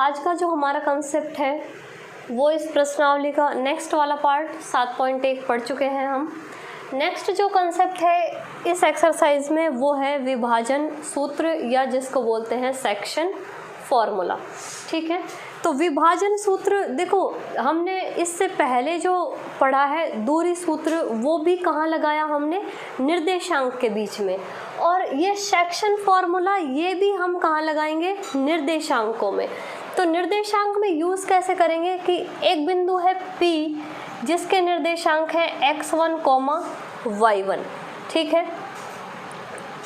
आज का जो हमारा कंसेप्ट है वो इस प्रश्नावली का नेक्स्ट वाला पार्ट 7.1 पढ़ चुके हैं हम। नेक्स्ट जो कंसेप्ट है इस एक्सरसाइज में वो है विभाजन सूत्र या जिसको बोलते हैं सेक्शन फॉर्मूला। ठीक है, तो विभाजन सूत्र देखो हमने इससे पहले जो पढ़ा है दूरी सूत्र वो भी कहाँ लगाया हमने, निर्देशांक के बीच में, और ये सेक्शन फॉर्मूला ये भी हम कहाँ लगाएंगे, निर्देशांकों में। तो निर्देशांक में यूज़ कैसे करेंगे कि एक बिंदु है P जिसके निर्देशांक है x1, y1, ठीक है,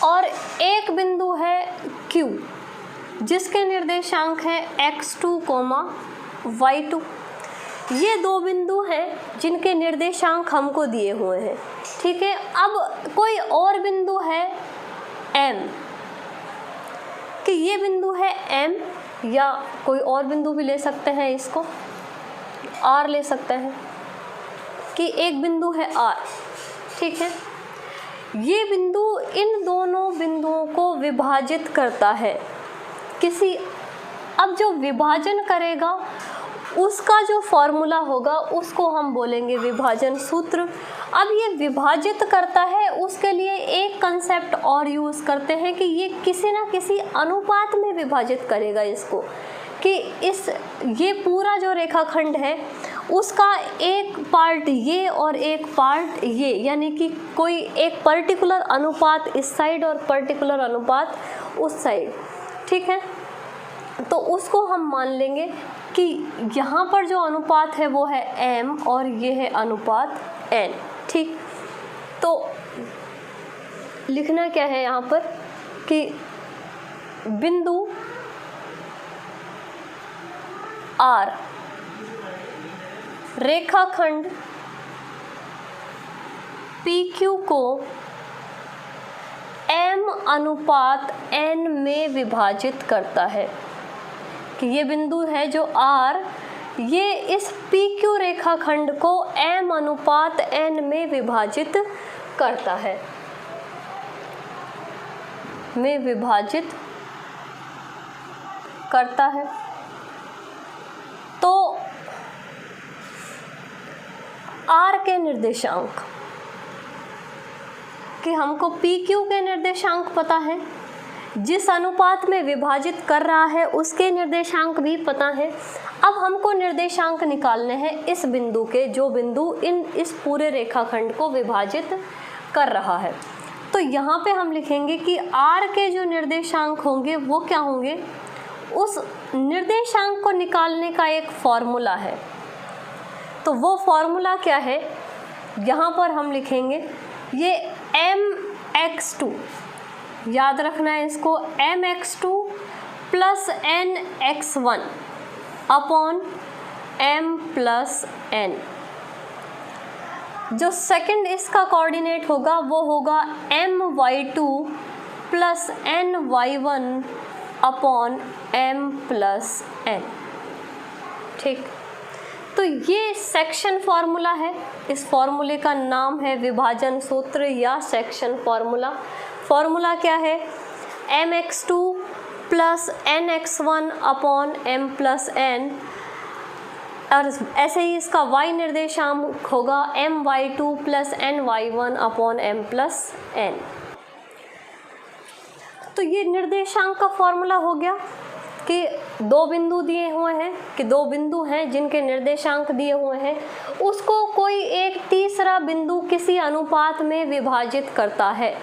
और एक बिंदु है Q जिसके निर्देशांक है x2, y2। ये दो बिंदु हैं जिनके निर्देशांक हमको दिए हुए हैं। ठीक है, अब कोई और बिंदु है M कि ये बिंदु है M, या कोई और बिंदु भी ले सकते हैं, इसको R ले सकते हैं कि एक बिंदु है R। ठीक है, ये बिंदु इन दोनों बिंदुओं को विभाजित करता है किसी, अब जो विभाजन करेगा उसका जो फॉर्मूला होगा उसको हम बोलेंगे विभाजन सूत्र। अब ये विभाजित करता है उसके लिए एक कंसेप्ट और यूज़ करते हैं कि ये किसी ना किसी अनुपात में विभाजित करेगा इसको, कि ये पूरा जो रेखाखंड है उसका एक पार्ट ये और एक पार्ट ये, यानी कि कोई एक पर्टिकुलर अनुपात इस साइड और पर्टिकुलर अनुपात उस साइड। ठीक है, तो उसको हम मान लेंगे कि यहाँ पर जो अनुपात है वो है m और ये है अनुपात n। ठीक, तो लिखना क्या है यहाँ पर कि बिंदु R रेखाखंड PQ को m अनुपात n में विभाजित करता है, कि ये बिंदु है जो R ये इस PQ रेखाखंड को m अनुपात n में विभाजित करता है, तो R के निर्देशांक कि हमको PQ के निर्देशांक पता है, जिस अनुपात में विभाजित कर रहा है उसके निर्देशांक भी पता है। अब हमको निर्देशांक निकालने हैं इस बिंदु के, जो बिंदु इस पूरे रेखाखंड को विभाजित कर रहा है। तो यहाँ पे हम लिखेंगे कि R के जो निर्देशांक होंगे वो क्या होंगे, उस निर्देशांक को निकालने का एक फॉर्मूला है। तो वो फॉर्मूला क्या है, यहाँ पर हम लिखेंगे ये mx2, याद रखना है इसको, mx2 plus nx1 upon m plus n। जो सेकंड इसका कोऑर्डिनेट होगा वो होगा my2 plus ny1 upon m plus n। ठीक, तो ये सेक्शन फॉर्मूला है, इस फॉर्मूले का नाम है विभाजन सूत्र या सेक्शन फॉर्मूला। फॉर्मूला क्या है, mx2 plus nx1 upon m plus n, और ऐसे ही इसका y निर्देशांक होगा my2 plus ny1 upon m plus n। तो ये निर्देशांक का फॉर्मूला हो गया कि दो बिंदु दिए हुए हैं, कि दो बिंदु हैं जिनके निर्देशांक दिए हुए हैं, उसको कोई एक तीसरा बिंदु किसी अनुपात में विभाजित करता है,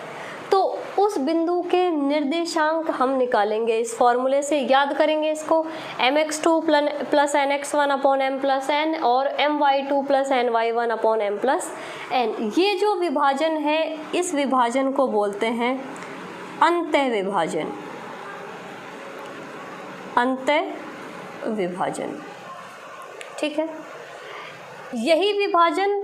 तो उस बिंदु के निर्देशांक हम निकालेंगे इस फॉर्मूले से। याद करेंगे इसको, mx2 plus nx1 upon m plus n और my2 plus ny1 upon m plus n। ये जो विभाजन है इस विभाजन को बोलते हैं अंतः विभाजन, अंतः विभाजन। ठीक है, यही विभाजन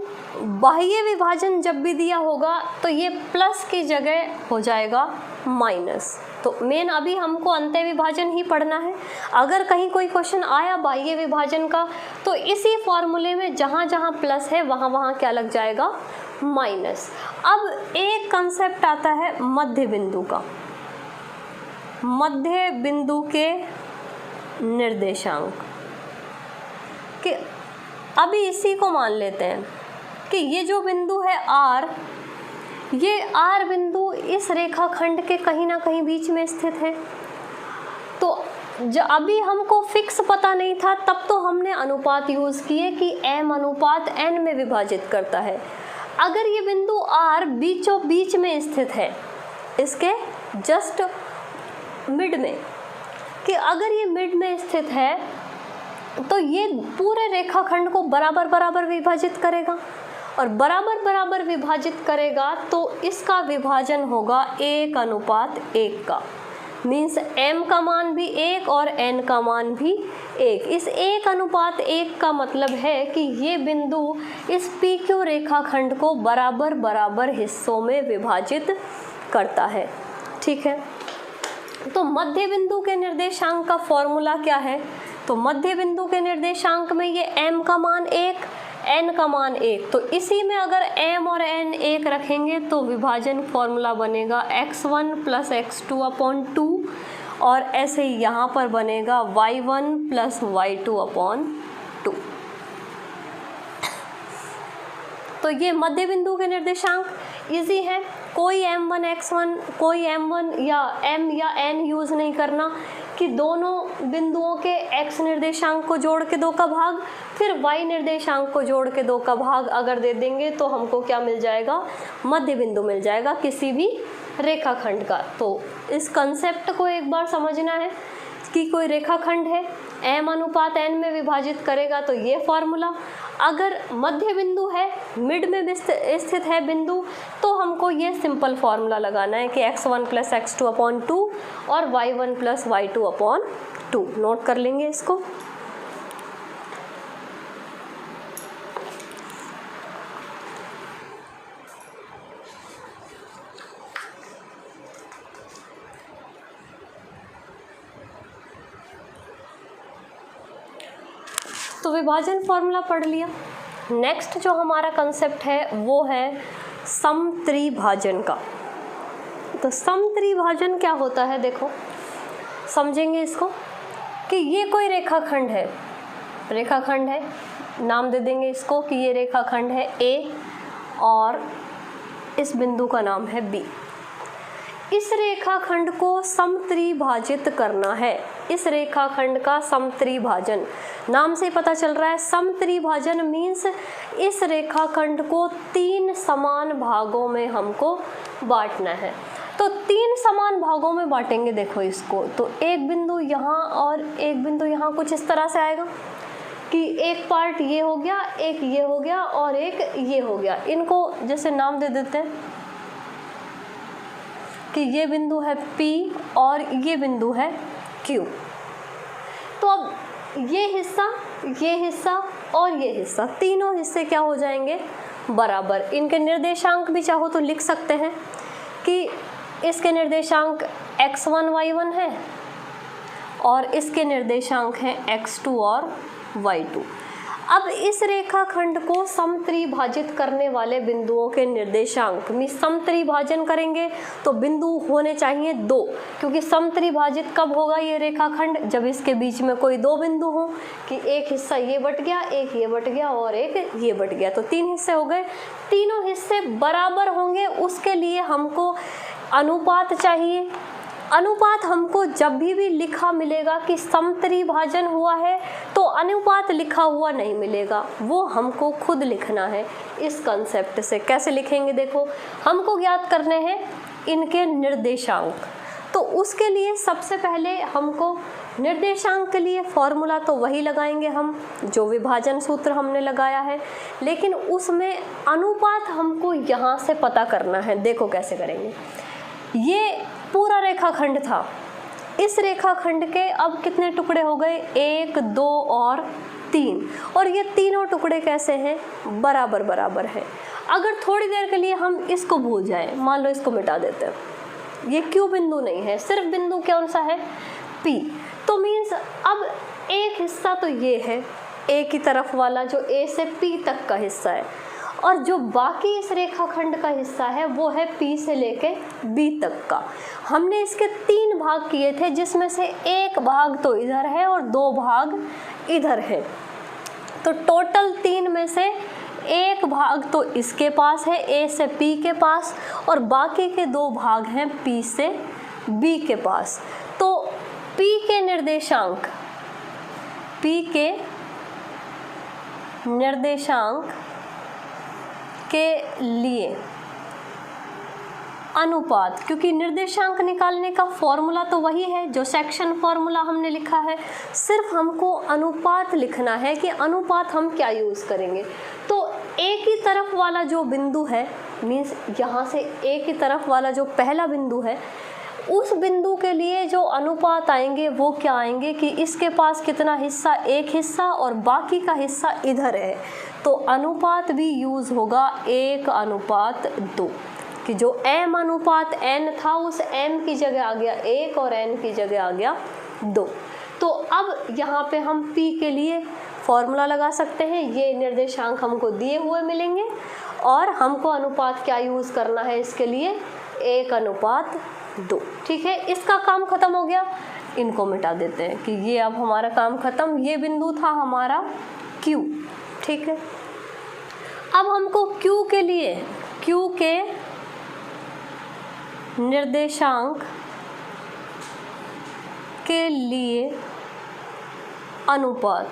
बाह्य विभाजन जब भी दिया होगा तो ये प्लस की जगह हो जाएगा माइनस। तो मेन अभी हमको अंतः विभाजन ही पढ़ना है। अगर कहीं कोई क्वेश्चन आया बाह्य विभाजन का तो इसी फॉर्मूले में जहाँ जहाँ प्लस है वहाँ वहाँ क्या लग जाएगा, माइनस। अब एक कंसेप्ट आता है मध्य बिंदु का। मध्य बिंदु के निर्देशांक कि अभी इसी को मान लेते हैं कि ये जो बिंदु है R, ये R बिंदु इस रेखाखंड के कहीं ना कहीं बीच में स्थित है। तो अभी हमको फिक्स पता नहीं था, तब तो हमने अनुपात यूज़ किए कि m अनुपात n में विभाजित करता है। अगर ये बिंदु R बीचों बीच में स्थित है, इसके जस्ट मिड में, कि अगर ये मिड में स्थित है तो ये पूरे रेखाखंड को बराबर बराबर विभाजित करेगा, और बराबर बराबर विभाजित करेगा तो इसका विभाजन होगा 1:1 का। मीन्स m का मान भी 1 और n का मान भी 1। इस 1:1 का मतलब है कि ये बिंदु इस PQ रेखाखंड को बराबर बराबर हिस्सों में विभाजित करता है। ठीक है, तो मध्य बिंदु के निर्देशांक का फॉर्मूला क्या है? तो मध्य बिंदु के निर्देशांक में ये m का मान 1, n का मान 1, तो इसी में अगर m और n 1 रखेंगे तो विभाजन फॉर्मूला बनेगा x1 + x2/2, और ऐसे ही यहाँ पर बनेगा y1 + y2/2। तो ये मध्य बिंदु के निर्देशांक इजी है, कोई m1 x1, कोई m1 या m या n यूज़ नहीं करना कि दोनों बिंदुओं के x निर्देशांक को जोड़ के 2 का भाग, फिर y निर्देशांक को जोड़ के 2 का भाग अगर दे देंगे तो हमको क्या मिल जाएगा? मध्य बिंदु मिल जाएगा किसी भी रेखाखंड का। तो इस कंसेप्ट को एक बार समझना है कि कोई रेखाखंड है, m अनुपात n में विभाजित करेगा तो ये फॉर्मूला। अगर मध्य बिंदु है, मिड में स्थित है बिंदु, तो हमको ये सिंपल फॉर्मूला लगाना है कि x1 + x2/2 और y1 + y2/2। नोट कर लेंगे इसको। तो विभाजन फॉर्मूला पढ़ लिया। नेक्स्ट जो हमारा कंसेप्ट है वो है समत्रिभाजन का। तो समत्रिभाजन क्या होता है, देखो समझेंगे इसको कि ये कोई रेखाखंड है, नाम दे देंगे इसको कि ये रेखाखंड है A और इस बिंदु का नाम है B। इस रेखाखंड को समत्रिभाजित करना है। इस रेखाखंड का समत्रिभाजन, नाम से पता चल रहा है समत्रिभाजन मीन्स इस रेखाखंड को 3 समान भागों में हमको बांटना है। तो 3 समान भागों में बांटेंगे, देखो इसको, तो एक बिंदु यहाँ और एक बिंदु यहाँ, कुछ इस तरह से आएगा कि एक पार्ट ये हो गया, एक ये हो गया और एक ये हो गया। इनको जैसे नाम दे देते हैं कि ये बिंदु है P और ये बिंदु है Q। तो अब ये हिस्सा और ये हिस्सा, तीनों हिस्से क्या हो जाएंगे? बराबर। इनके निर्देशांक भी चाहो तो लिख सकते हैं कि इसके निर्देशांक x1 y1 है और इसके निर्देशांक हैं x2 और y2। अब इस रेखाखंड को समत्रिभाजित करने वाले बिंदुओं के निर्देशांक में समत्रिभाजन करेंगे तो बिंदु होने चाहिए 2, क्योंकि समत्रिभाजित कब होगा ये रेखाखंड? जब इसके बीच में कोई 2 बिंदु हो कि एक हिस्सा ये बट गया, एक ये बट गया और एक ये बट गया, तो 3 हिस्से हो गए। तीनों हिस्से बराबर होंगे, उसके लिए हमको अनुपात चाहिए। अनुपात हमको जब भी लिखा मिलेगा कि समत्रिभाजन हुआ है तो अनुपात लिखा हुआ नहीं मिलेगा, वो हमको खुद लिखना है। इस कंसेप्ट से कैसे लिखेंगे, देखो हमको ज्ञात करने हैं इनके निर्देशांक। तो उसके लिए सबसे पहले हमको निर्देशांक के लिए फॉर्मूला तो वही लगाएंगे हम जो विभाजन सूत्र हमने लगाया है, लेकिन उसमें अनुपात हमको यहाँ से पता करना है। देखो कैसे करेंगे। ये पूरा रेखाखंड था, इस रेखाखंड के अब कितने टुकड़े हो गए? 1, 2 और 3, और ये तीनों टुकड़े कैसे हैं? बराबर बराबर है। अगर थोड़ी देर के लिए हम इसको भूल जाएं, मान लो इसको मिटा देते हैं, ये Q बिंदु नहीं है, सिर्फ बिंदु कौन सा है? P। तो मीन्स अब एक हिस्सा तो ये है A की तरफ वाला जो A से P तक का हिस्सा है, और जो बाकी इस रेखाखंड का हिस्सा है वो है P से लेके B तक का। हमने इसके 3 भाग किए थे, जिसमें से एक भाग तो इधर है और 2 भाग इधर है। तो टोटल 3 में से एक भाग तो इसके पास है, A से P के पास, और बाकी के 2 भाग हैं P से B के पास। तो P के निर्देशांक के लिए अनुपात, क्योंकि निर्देशांक निकालने का फॉर्मूला तो वही है जो सेक्शन फॉर्मूला हमने लिखा है, सिर्फ हमको अनुपात लिखना है कि अनुपात हम क्या यूज़ करेंगे। तो एक ही तरफ वाला जो बिंदु है, मीन्स यहाँ से एक ही तरफ वाला जो पहला बिंदु है, उस बिंदु के लिए जो अनुपात आएंगे वो क्या आएंगे कि इसके पास कितना हिस्सा, एक हिस्सा, और बाकी का हिस्सा इधर है। तो अनुपात भी यूज़ होगा 1:2, कि जो m अनुपात n था उस m की जगह आ गया 1 और n की जगह आ गया 2। तो अब यहाँ पे हम p के लिए फॉर्मूला लगा सकते हैं। ये निर्देशांक हमको दिए हुए मिलेंगे और हमको अनुपात क्या यूज़ करना है इसके लिए, 1:2। ठीक है, इसका काम खत्म हो गया। इनको मिटा देते हैं कि ये अब हमारा काम खत्म। ये बिंदु था हमारा Q। ठीक है, अब हमको Q के लिए, Q के निर्देशांक के लिए अनुपात,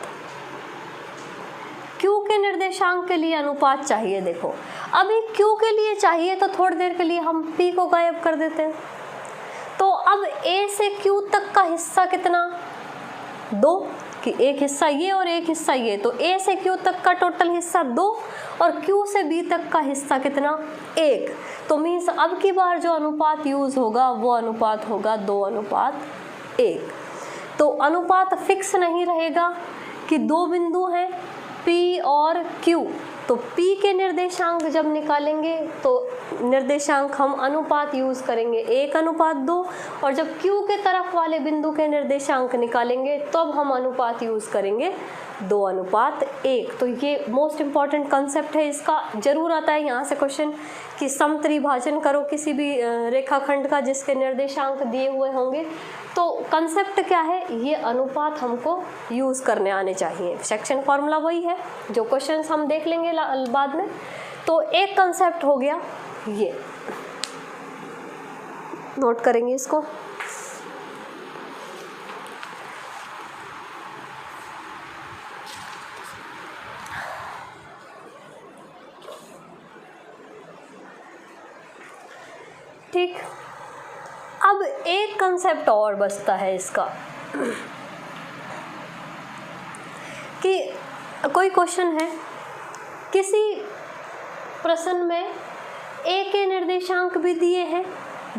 Q के निर्देशांक के लिए अनुपात चाहिए। देखो अभी Q के लिए चाहिए तो थोड़ी देर के लिए हम P को गायब कर देते हैं। तो अब A से Q तक का हिस्सा कितना, 2, कि एक हिस्सा ये और एक हिस्सा ये। तो A से Q तक का टोटल हिस्सा 2 और Q से B तक का हिस्सा कितना, 1। तो मीन्स अब की बार जो अनुपात यूज़ होगा वो अनुपात होगा 2:1। तो अनुपात फिक्स नहीं रहेगा कि 2 बिंदु हैं P और Q। तो P के निर्देशांक जब निकालेंगे तो निर्देशांक हम अनुपात यूज़ करेंगे 1:2, और जब Q के तरफ वाले बिंदु के निर्देशांक निकालेंगे तब हम अनुपात यूज़ करेंगे 2:1। तो ये मोस्ट इम्पॉर्टेंट कंसेप्ट है, इसका जरूर आता है यहाँ से क्वेश्चन कि समत्रिभाजन करो किसी भी रेखाखंड का जिसके निर्देशांक दिए हुए होंगे। तो कंसेप्ट क्या है, ये अनुपात हमको यूज़ करने आने चाहिए। सेक्शन फॉर्मूला वही है, जो क्वेश्चंस हम देख लेंगे बाद में। तो एक कंसेप्ट हो गया, ये नोट करेंगे इसको। ठीक, अब एक कंसेप्ट और बचता है इसका कि कोई क्वेश्चन है, किसी प्रश्न में A के निर्देशांक भी दिए हैं,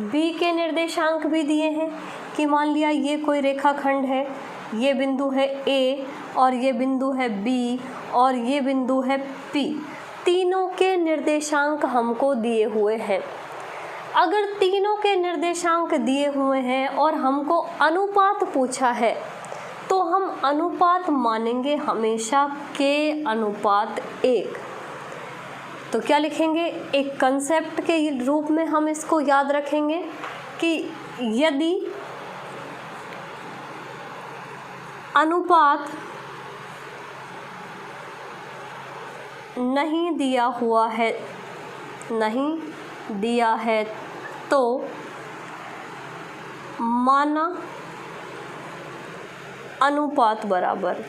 B के निर्देशांक भी दिए हैं, कि मान लिया ये कोई रेखाखंड है, ये बिंदु है A और ये बिंदु है B और ये बिंदु है P। तीनों के निर्देशांक हमको दिए हुए हैं। अगर तीनों के निर्देशांक दिए हुए हैं और हमको अनुपात पूछा है तो हम अनुपात मानेंगे हमेशा K:1। तो क्या लिखेंगे, एक कंसेप्ट के रूप में हम इसको याद रखेंगे कि यदि अनुपात नहीं दिया है तो माना अनुपात बराबर।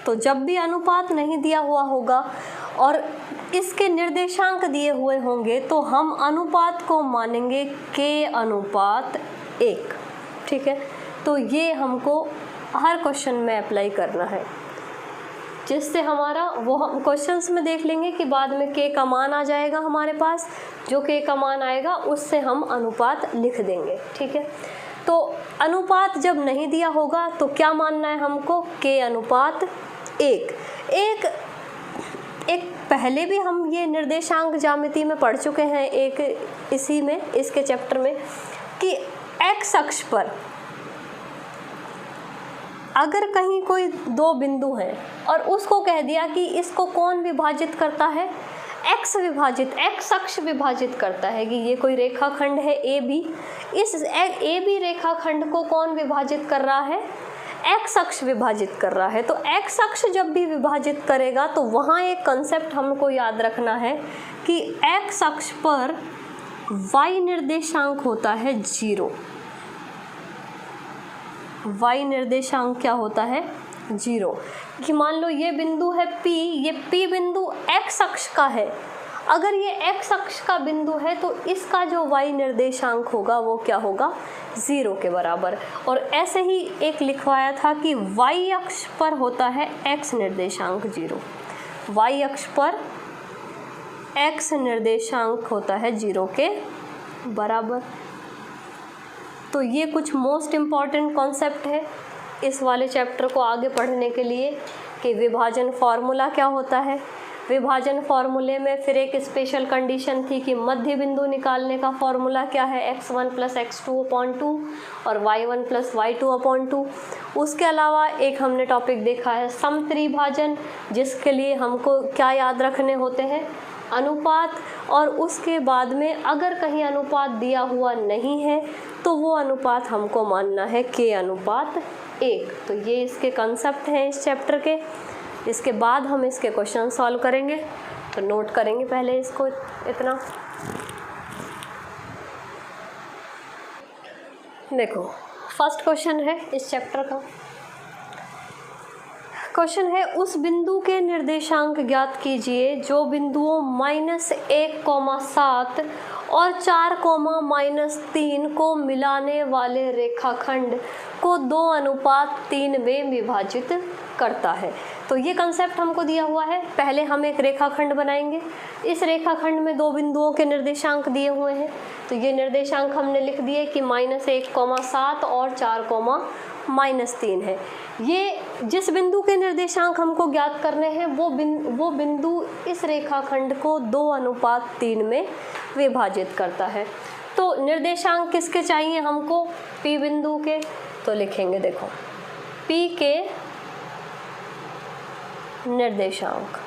तो जब भी अनुपात नहीं दिया हुआ होगा और इसके निर्देशांक दिए हुए होंगे तो हम अनुपात को मानेंगे K:1। ठीक है, तो ये हमको हर क्वेश्चन में अप्लाई करना है, जिससे हमारा वो हम क्वेश्चंस में देख लेंगे कि बाद में K का मान आ जाएगा हमारे पास। जो K का मान आएगा उससे हम अनुपात लिख देंगे। ठीक है, तो अनुपात जब नहीं दिया होगा तो क्या मानना है हमको, K:1। एक पहले भी हम ये निर्देशांक ज्यामिति में पढ़ चुके हैं, एक इसी में इसके चैप्टर में, कि x अक्ष पर अगर कहीं कोई 2 बिंदु हैं और उसको कह दिया कि इसको कौन विभाजित करता है, एक्स विभाजित, एक्स अक्ष विभाजित करता है कि ये कोई रेखाखंड है ए बी, इस ए बी रेखाखंड को कौन विभाजित कर रहा है, एक्स अक्ष विभाजित कर रहा है। तो एक्स अक्ष जब भी विभाजित करेगा तो वहाँ एक कंसेप्ट हमको याद रखना है कि एक्स अक्ष पर y निर्देशांक होता है 0, y निर्देशांक क्या होता है 0। कि मान लो ये बिंदु है P, ये P बिंदु x अक्ष का है, अगर ये x अक्ष का बिंदु है तो इसका जो y निर्देशांक होगा वो क्या होगा 0 के बराबर। और ऐसे ही एक लिखवाया था कि y अक्ष पर होता है x निर्देशांक 0, y अक्ष पर x निर्देशांक होता है 0 के बराबर। तो ये कुछ मोस्ट इम्पॉर्टेंट कॉन्सेप्ट है इस वाले चैप्टर को आगे पढ़ने के लिए कि विभाजन फार्मूला क्या होता है। विभाजन फार्मूले में फिर एक स्पेशल कंडीशन थी कि मध्य बिंदु निकालने का फार्मूला क्या है, x1 + x2/2 और y1 + y2/2। उसके अलावा एक हमने टॉपिक देखा है समत्रिभाजन, जिसके लिए हमको क्या याद रखने होते हैं, अनुपात। और उसके बाद में अगर कहीं अनुपात दिया हुआ नहीं है तो वो अनुपात हमको मानना है k/1। तो ये इसके कंसेप्ट हैं इस चैप्टर के। इसके बाद हम इसके क्वेश्चन सॉल्व करेंगे, तो नोट करेंगे पहले इसको इतना। देखो फर्स्ट क्वेश्चन है इस चैप्टर का। क्वेश्चन है उस बिंदु के निर्देशांक ज्ञात कीजिए जो बिंदुओं -1,7 और 4,-3 को मिलाने वाले रेखाखंड को 2:3 में विभाजित करता है। तो ये कंसेप्ट हमको दिया हुआ है। पहले हम एक रेखाखंड बनाएंगे, इस रेखाखंड में दो बिंदुओं के निर्देशांक दिए हुए हैं। तो ये निर्देशांक हमने लिख दिए कि -1,7 और 4,-3 है। ये जिस बिंदु के निर्देशांक हमको ज्ञात करने हैं वो बिंदु इस रेखाखंड को 2:3 में विभाजित करता है। तो निर्देशांक किसके चाहिए हमको, P बिंदु के। तो लिखेंगे देखो P के निर्देशांक,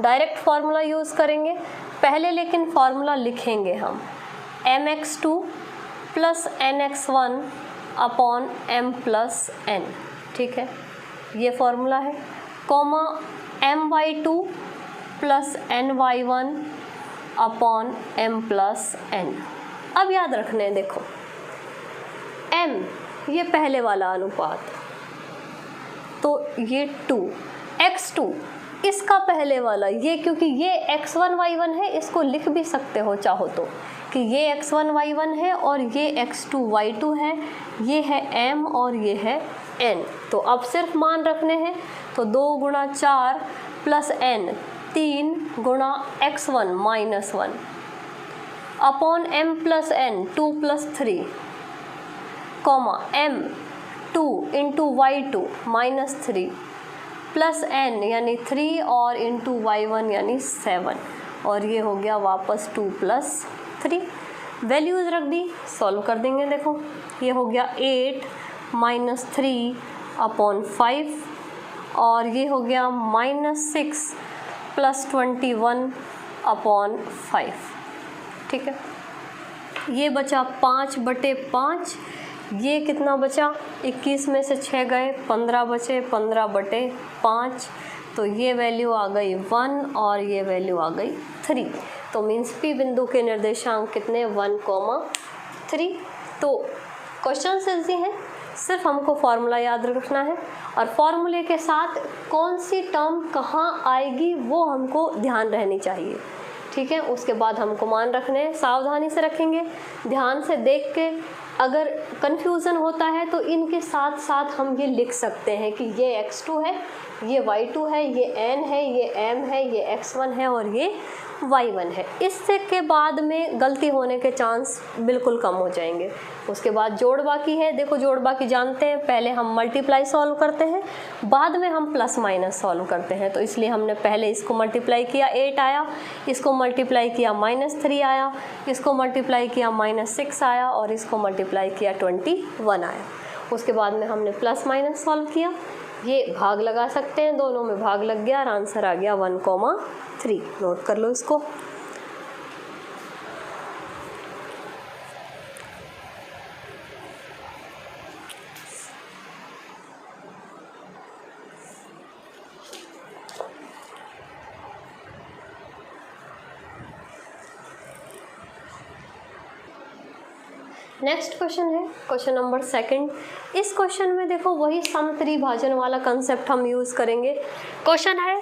डायरेक्ट फार्मूला यूज़ करेंगे पहले, लेकिन फार्मूला लिखेंगे हम mx2 + nx1 / m+n, ठीक है, ये फार्मूला है, कॉमा my2 + ny1 / m+n। अब याद रखने हैं, देखो m ये पहले वाला अनुपात, तो ये 2 x2 इसका पहले वाला, ये क्योंकि ये x1 y1 है, इसको लिख भी सकते हो चाहो तो कि ये x1 y1 है और ये x2 y2 है, ये है m और ये है n। तो अब सिर्फ मान रखने हैं, तो 2 × 4 + n 3 × x1 - 1 upon m+n 2 + 3 comma m 2 × y2 -3 plus n यानी 3 और इंटू y1 यानी 7, और ये हो गया वापस 2 + 3। वैल्यूज़ रख दी, सॉल्व कर देंगे। देखो ये हो गया 8 - 3/5 और ये हो गया -6 + 21/5, ठीक है। ये बचा 5/5, ये कितना बचा, 21 में से 6 गए, 15 बचे, 15/5, तो ये वैल्यू आ गई 1 और ये वैल्यू आ गई 3। तो मीन्स P बिंदु के निर्देशांक कितने, 1,3। तो क्वेश्चन इजी हैं, सिर्फ हमको फार्मूला याद रखना है और फार्मूले के साथ कौन सी टर्म कहाँ आएगी वो हमको ध्यान रहनी चाहिए, ठीक है। उसके बाद हमको मान रखने हैं, सावधानी से रखेंगे, ध्यान से देख के। अगर कन्फ्यूज़न होता है तो इनके साथ साथ हम ये लिख सकते हैं कि ये x2 है, ये y2 है, ये n है, ये m है, ये x1 है और ये y1 है। इससे के बाद में गलती होने के चांस बिल्कुल कम हो जाएंगे। उसके बाद जोड़ बाकी है। देखो जोड़ बाकी जानते हैं, पहले हम मल्टीप्लाई सॉल्व करते हैं, बाद में हम प्लस माइनस सॉल्व करते हैं। तो इसलिए हमने पहले इसको मल्टीप्लाई किया 8 आया, इसको मल्टीप्लाई किया -3 आया, इसको मल्टीप्लाई किया -6 आया और इसको मल्टीप्लाई किया 21 आया। उसके बाद में हमने प्लस माइनस सॉल्व किया, ये भाग लगा सकते हैं, दोनों में भाग लग गया और आंसर आ गया 1,3। 3। नोट कर लो इसको। नेक्स्ट क्वेश्चन है क्वेश्चन नंबर 2। इस क्वेश्चन में देखो वही समत्रिभाजन वाला कंसेप्ट हम यूज़ करेंगे। क्वेश्चन है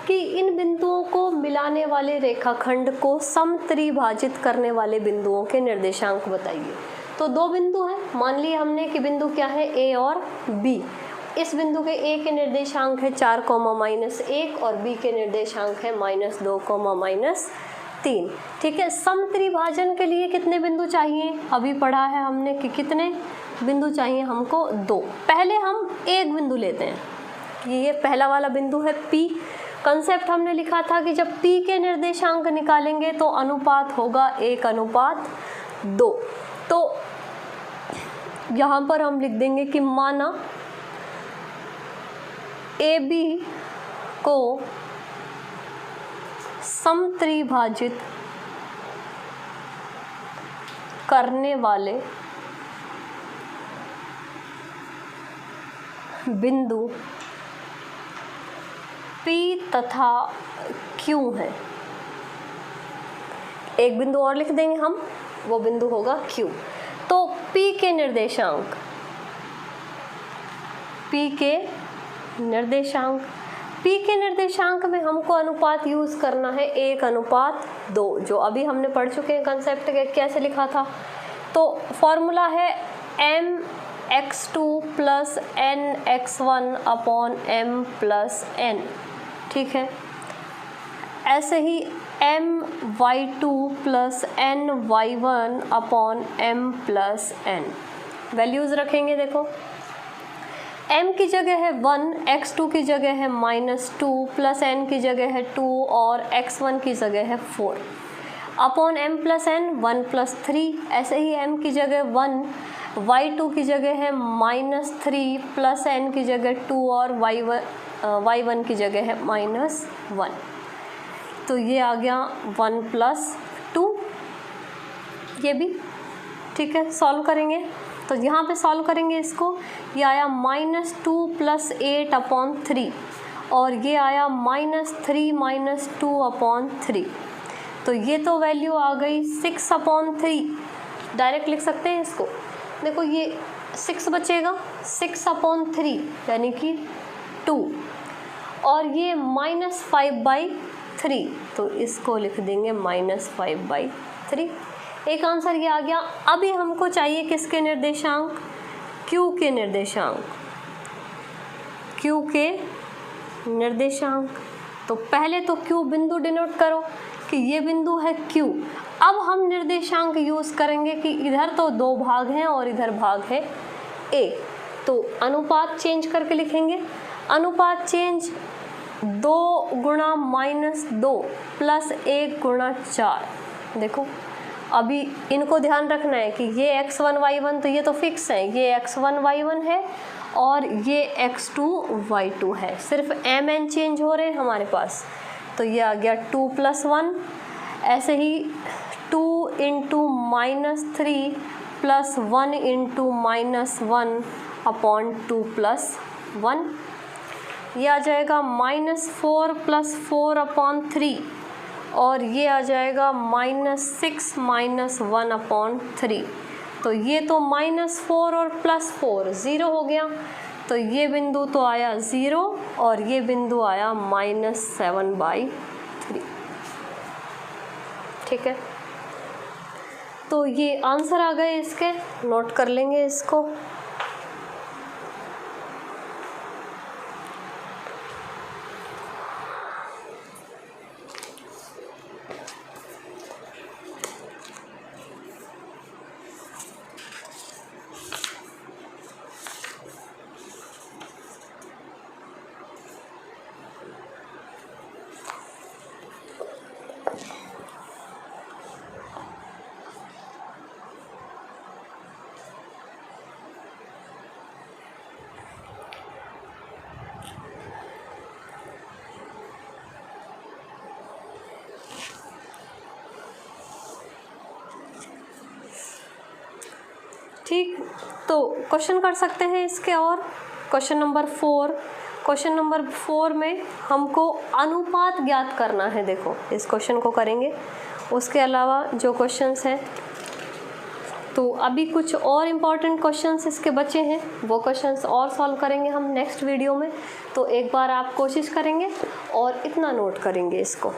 कि इन बिंदुओं को मिलाने वाले रेखाखंड को समत्रिभाजित करने वाले बिंदुओं के निर्देशांक बताइए। तो दो बिंदु हैं, मान लिया हमने कि बिंदु क्या है ए और बी। इस बिंदु के ए के निर्देशांक है 4, -1 और बी के निर्देशांक है -2, -3। ठीक है, समत्रिभाजन के लिए कितने बिंदु चाहिए? अभी पढ़ा है हमने कि कितने बिंदु चाहिए हमको? 2। पहले हम एक बिंदु लेते हैं कि ये पहला वाला बिंदु है P। कंसेप्ट हमने लिखा था कि जब P के निर्देशांक निकालेंगे तो अनुपात होगा 1:2। तो यहाँ पर हम लिख देंगे कि माना AB को समत्रिभाजित करने वाले बिंदु P तथा Q है। एक बिंदु और लिख देंगे हम, वो बिंदु होगा Q। तो P के निर्देशांक में हमको अनुपात यूज करना है 1:2, जो अभी हमने पढ़ चुके हैं कंसेप्ट के कैसे लिखा था। तो फॉर्मूला है mx2 + nx1 / m+n। ठीक है, ऐसे ही my2 + ny1 / m+n। वैल्यूज रखेंगे। देखो m की जगह है 1, x2 की जगह है -2, +n की जगह है 2 और x1 की जगह है 4 अपॉन m+n 1 + 3। ऐसे ही m की जगह 1, y2 की जगह है -3, +n की जगह 2 और y1 की जगह है -1। तो ये आ गया 1 + 2। ये भी ठीक है, सॉल्व करेंगे। तो यहाँ पे सॉल्व करेंगे इसको। ये आया -2 + 8/3 और ये आया -3 - 2/3। तो ये तो वैल्यू आ गई 6/3। डायरेक्ट लिख सकते हैं इसको। देखो ये 6 बचेगा, 6/3 यानी कि 2 और ये -5/3, तो इसको लिख देंगे -5/3। एक आंसर ये आ गया। अभी हमको चाहिए किसके निर्देशांक? Q के निर्देशांक। Q के निर्देशांक। तो पहले तो Q बिंदु डिनोट करो कि ये बिंदु है Q। अब हम निर्देशांक यूज करेंगे कि इधर तो 2 भाग हैं और इधर भाग है A। तो अनुपात चेंज करके लिखेंगे। अनुपात चेंज 2 × -2 + 1 × 4। देखो अभी इनको ध्यान रखना है कि ये x1 y1 तो ये तो फिक्स है, ये x1 y1 है और ये x2 y2 है। सिर्फ mn चेंज हो रहे हैं हमारे पास। तो ये आ गया 2 + 1। ऐसे ही 2 × -3 + 1 × -1 / 2 + 1। ये आ जाएगा -4 + 4/3 और ये आ जाएगा -6 - 1/3। तो ये तो -4 और +4 0 हो गया। तो ये बिंदु तो आया 0 और ये बिंदु आया -7/3। ठीक है, तो ये आंसर आ गए इसके। नोट कर लेंगे इसको। ठीक, तो क्वेश्चन कर सकते हैं इसके। और क्वेश्चन नंबर 4, क्वेश्चन नंबर 4 में हमको अनुपात ज्ञात करना है। देखो इस क्वेश्चन को करेंगे, उसके अलावा जो क्वेश्चंस हैं, तो अभी कुछ और इम्पॉर्टेंट क्वेश्चंस इसके बचे हैं, वो क्वेश्चंस और सॉल्व करेंगे हम नेक्स्ट वीडियो में। तो एक बार आप कोशिश करेंगे और इतना नोट करेंगे इसको।